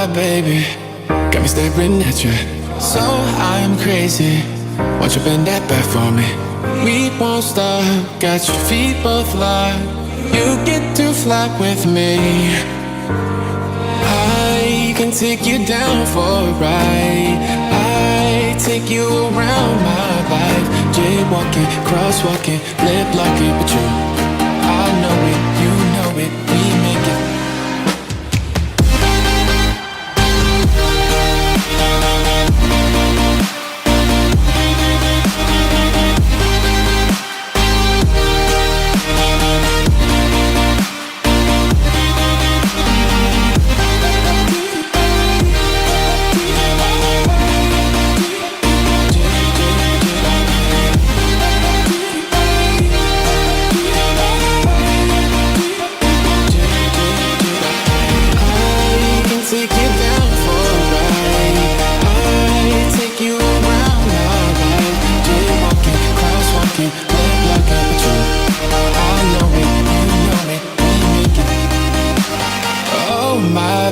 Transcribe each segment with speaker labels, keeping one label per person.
Speaker 1: my baby got me staring at you. So I'm crazy. Won't you bend that back for me? We won't stop. Got your feet both locked. You get to fly with me. I can take you down for a ride. I take you around my life. Jaywalking, crosswalking, lip locking, but you, I know it, you know it, we make it.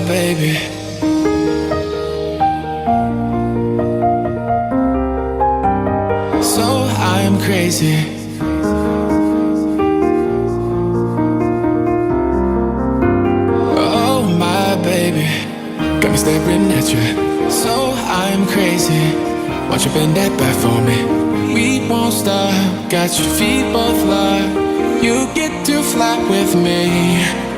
Speaker 1: Baby, so I'm crazy. Oh my baby, got me staring at you. So I'm crazy. Won't you bend that back for me? We won't stop. Got your feet both locked. You get to fly with me.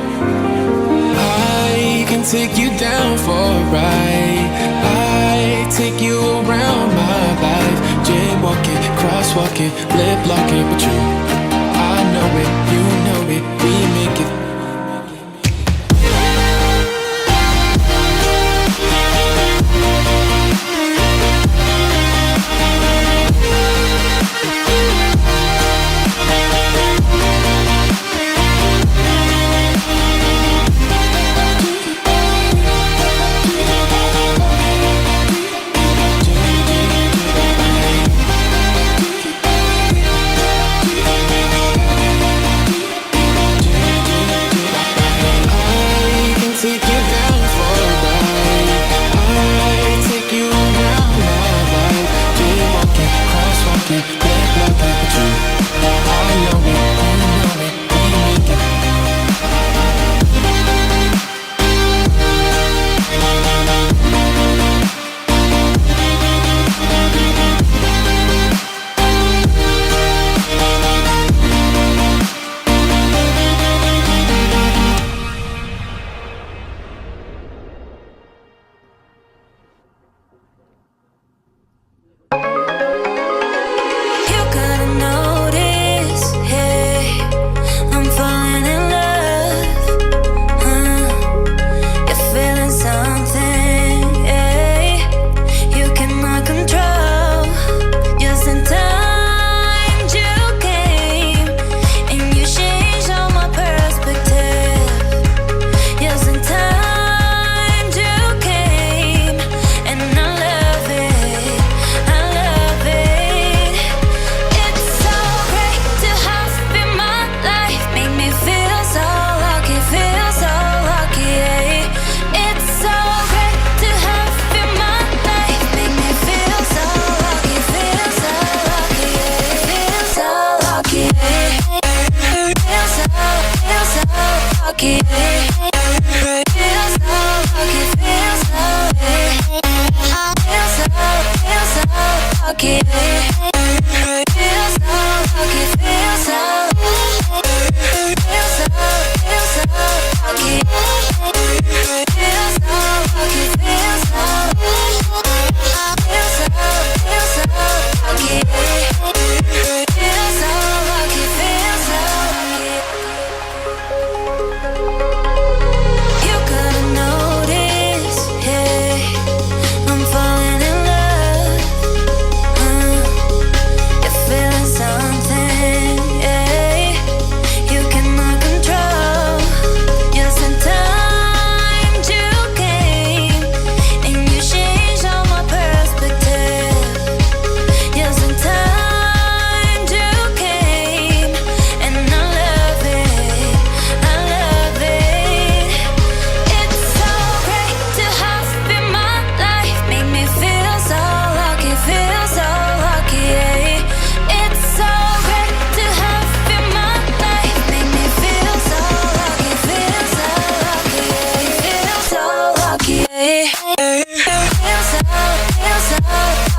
Speaker 1: I can take you down for a ride. I take you around my life. Jaywalking, crosswalking, lip locking, but you, I know it, you know it, we make it.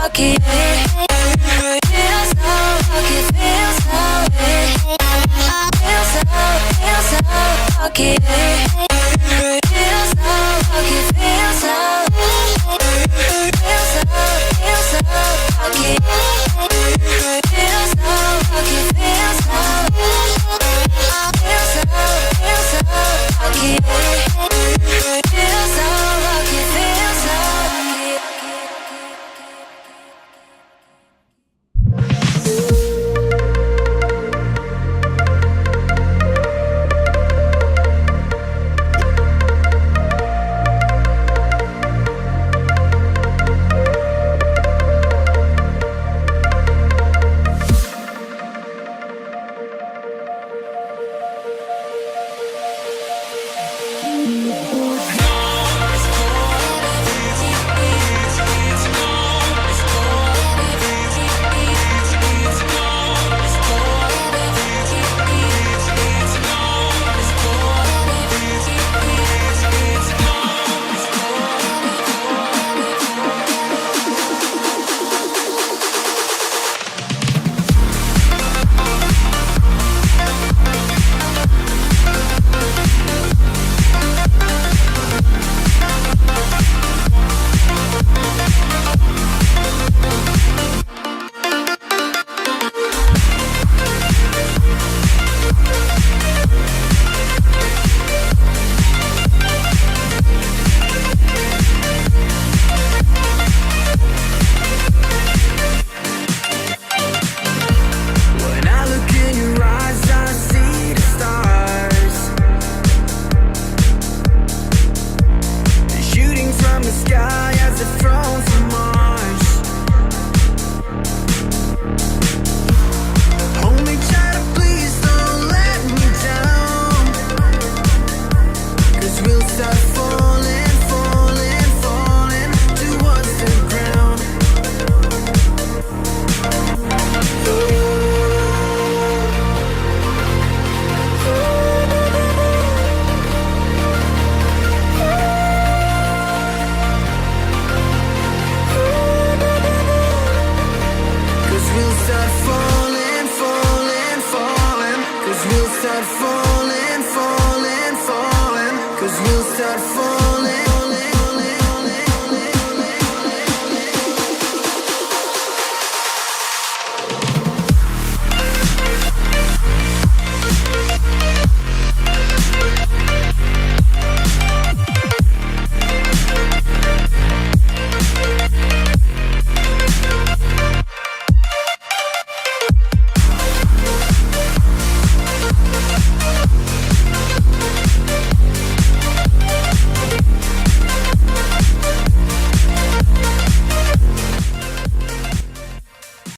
Speaker 2: lucky. Feel so lucky, feel so lucky. Feel so lucky, feel so lucky. Feel so lucky, feel so lucky.